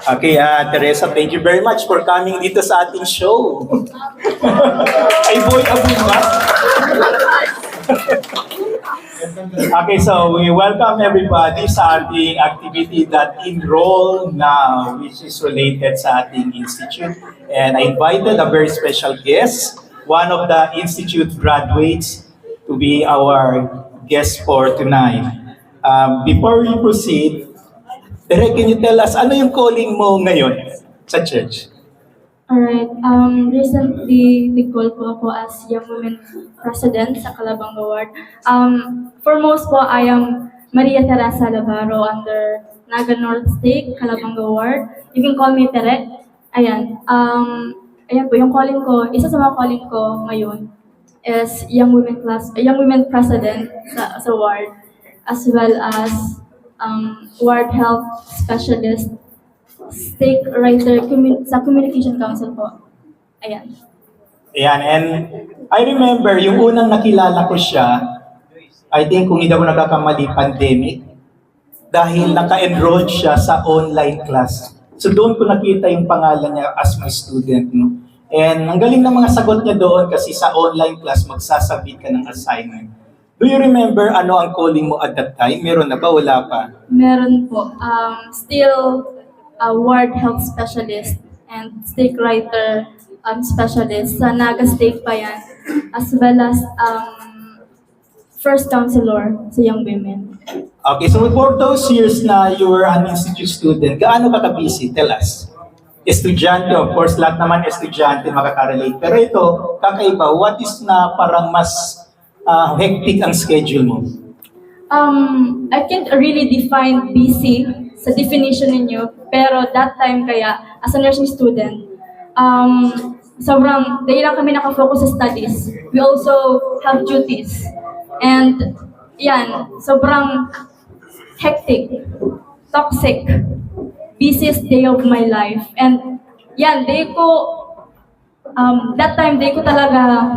Okay, Teresa, thank you very much for coming dito sa ating show. Ay, boy, abun ba? Okay, so we welcome everybody sa ating activity that enroll now, which is related sa ating institute. And I invited a very special guest, one of the institute graduates, to be our guest for tonight. Before we proceed, Tere, can you tell us, ano yung calling mo ngayon sa church? Alright, recently, nag-call po ako as Young Women President sa Calabanga Ward. For most po, I am Maria Teresa Labaro under Naga North Stake, Calabanga Ward. You can call me Tere. Ayan, ayan po, yung calling ko, isa sa mga calling ko ngayon is Young Women President sa ward, as well as Ward Health Specialist, stake writer sa Communication Council po. Ayan. Ayan, and I remember, yung unang nakilala ko siya, I think kung hindi ako nagkakamali, pandemic, dahil naka-enroll siya sa online class. So doon ko nakita yung pangalan niya as my student. No? And ang galing ng mga sagot niya doon kasi sa online class, magsasabit ka ng assignment. Do you remember ano ang calling mo at that time? Meron na ba? Wala pa? Meron po. Still a ward health specialist and stake writer specialist sa Naga Stake pa yan. As well as first counselor sa Young Women. Okay, so for those years na you were an institute student, gaano ka ka-busy? Tell us. Estudyante, of course, lahat naman estudyante makaka-relate. Pero ito, kakaiba, what is na parang mas hectic ang schedule mo? I can't really define busy sa definition ninyo, pero that time kaya, as a nursing student, sobrang, dahil lang kami nakafocus sa studies. We also have duties. And, yan, sobrang hectic, toxic, busiest day of my life. And, yan, that time, day ko talaga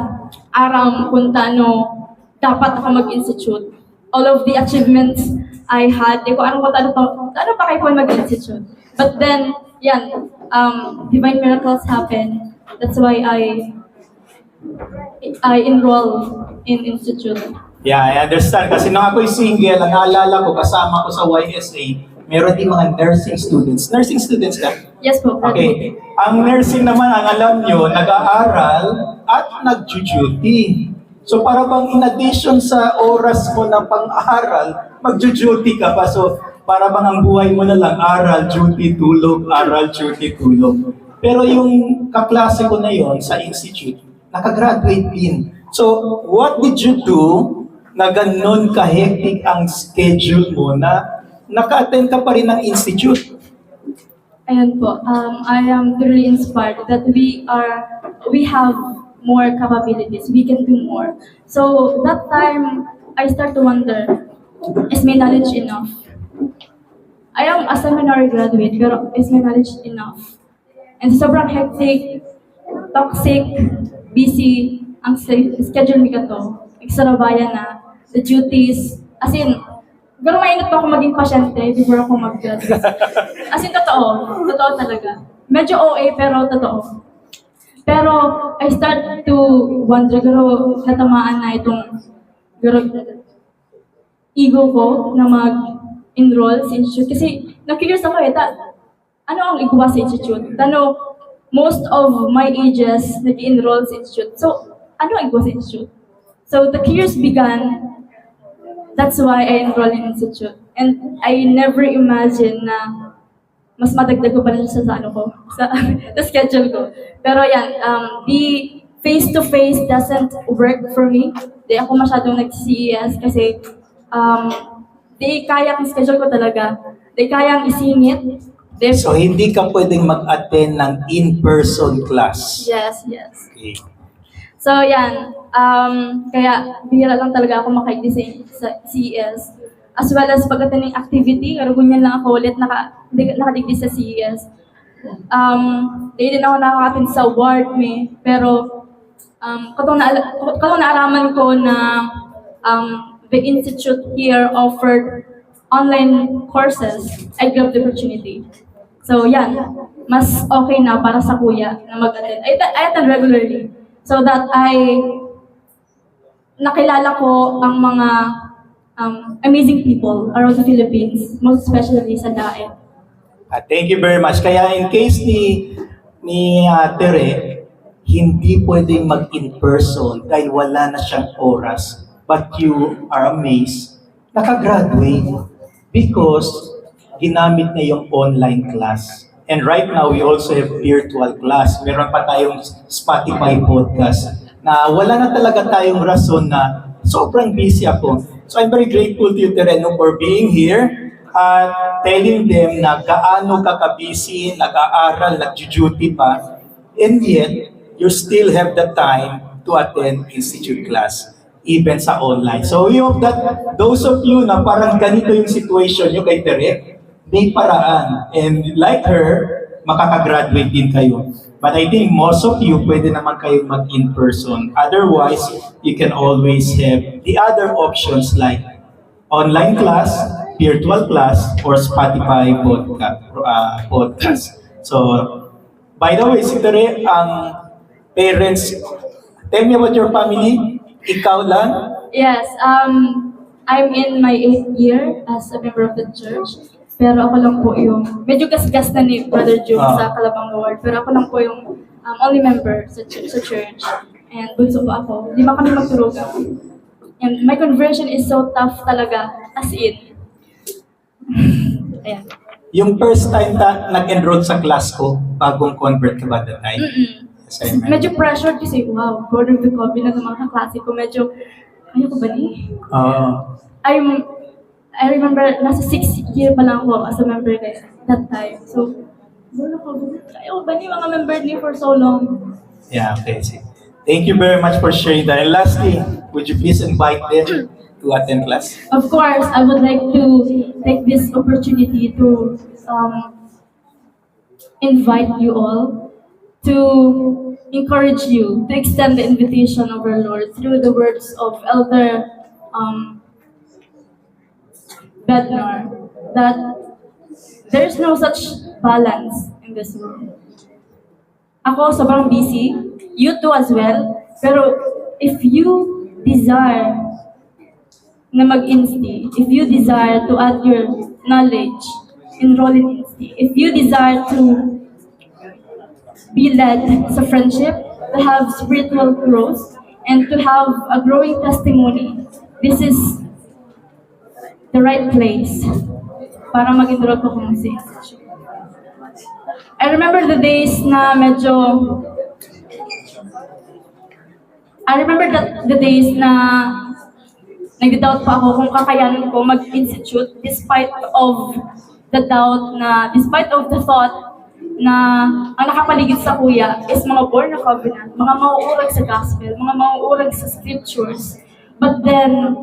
aram kung taano dapat ako mag-institute. All of the achievements I had, di ko aram kung taano pa kayo po mag-institute. But then, yan, divine miracles happen. That's why I enroll in institute. Yeah, I understand. Kasi nung ako'y single, ang naalala ko, kasama ko sa YSA, meron din mga nursing students. Nursing students ka? Yes po. Okay. Ang nursing naman, ang alam nyo, nag-aaral at nag-duty. So para bang in addition sa oras mo ng pang-aral, mag-duty ka pa. So para bang ang buhay mo na lang, aral, duty, tulog, aral, duty, tulog. Pero yung kaklase ko na yon sa institute, nakagraduate din. So what did you do na ganun ka-hectic ang schedule mo na naka-attend ka pa rin ng institute? Ayan po. I am really inspired that we have more capabilities. We can do more. So that time, I start to wonder, is my knowledge enough? I am a seminary graduate, pero is my knowledge enough? And sobrang hectic, toxic, busy, ang schedule mi ka to. Iksarabayan na, the duties, as in, gano'ng mainit pa ako maging pasyente before ako mag-graduate. As in, totoo talaga. Medyo OA, pero totoo. Pero, I start to wonder, natamaan na itong ego ko na mag-enroll sa institute. Kasi, na-curious ako ano ang igwa sa institute? Most of my ages nag-enroll sa institute. So, ano ang igwa sa institute? So, the curious began. That's why I enrolled in institute. And I never imagined na mas madagdag ko pa rin sa sa schedule ko. Pero yan, the face-to-face doesn't work for me. Di ako masyadong nag-CES kasi di kayang schedule ko talaga. Di kayang isingit. So hindi ka pwedeng mag-attend ng in-person class? Yes. Okay. So yan, kaya bihira lang talaga ako makaigdi sa CES. As well as pag-attend ng activity, ganyan lang ako ulit nakadigdi sa CES. Di din ako nakaka-attend sa ward me, pero katong naaraman ko na the institute here offered online courses, I grabbed the opportunity. So yan, mas okay na para sa kuya na mag-attend. I attend regularly so that nakilala ko ang mga amazing people around the Philippines, most especially sa DAE. Thank you very much. Kaya in case ni Tere, hindi pwedeng mag-in person dahil wala na siyang oras. But you are amazed, nakagraduate because ginamit niya yung online class. And right now, we also have virtual class. Meron pa tayong Spotify podcast na wala na talaga tayong rason na sobrang busy ako. So I'm very grateful to you, Tereno, for being here at telling them na gaano ka ka-busy, nag-aaral, nag-duty pa, and yet, you still have the time to attend institute class, even sa online. So we hope that those of you na parang ganito yung situation nyo kay Tere, may paraan. And like her, makakagraduate din kayo. But I think most of you, pwede naman kayo mag-in person. Otherwise, you can always have the other options like online class, virtual class, or Spotify podcast. So, by the way, si Tere, ang parents, tell me about your family. Ikaw lang? Yes, I'm in my 8th year as a member of the church. Pero ako lang po yung, medyo gas-gas na ni Brother June sa Kalabang Lord. Pero ako lang po yung only member sa church. And bunso po ako. 5 kami magturugan. And my conversion is so tough talaga, as in. Ayan. Yung first time nag-enroll sa class ko, bagong convert ka ba that time? Yes, I remember. Medyo pressured kasi, wow, Board of the Covenant ng mga kaklase ko, medyo, ayoko ba ni? I remember, nasa 6th year pa lang ako as a member guys, that time. So, ayoko ba ni mga member ni for so long? Yeah, okay. Thank you very much for sharing that. And lastly, would you please invite them to attend class? Of course, I would like to take this opportunity to invite you all, to encourage you, to extend the invitation of our Lord through the words of Elder Bednar, that there's no such balance in this world. Ako, sobrang busy. You too as well. Pero if you desire na mag-insti, if you desire to add your knowledge, enroll in insti, if you desire to be led sa friendship, to have spiritual growth, and to have a growing testimony, this is the right place para mag-enroll ko kung sa institute. I remember the days na medyo... the days na nag-doubt pa ako kung kakayanin ko mag-institute despite of the thought na ang nakapaligid sa kuya is mga born na covenant, mga mauurag sa gospel, mga mauurag sa scriptures. But then,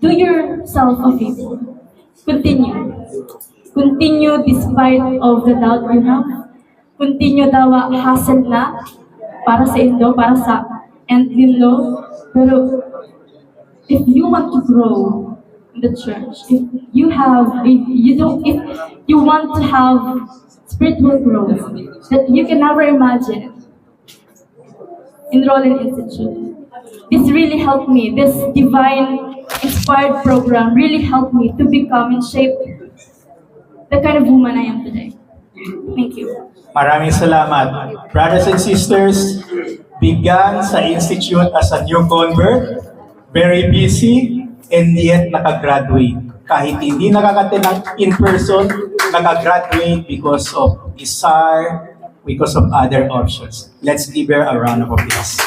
do yourself a favor. Continue despite of the doubt you have. Continue daw hassle na para sa Indo, para sa and you know, pero if you want to grow in the church, if you want to have spiritual growth that you can never imagine, enroll in institute. This really helped me. This divine inspired program really helped me to become and shape the kind of woman I am today. Thank you. Maraming salamat. Brothers and sisters, began sa institute as a new convert, very busy, and yet nakagraduate. Kahit hindi nakakatid ng in-person, nakagraduate because of desire, because of other options. Let's give her a round of applause.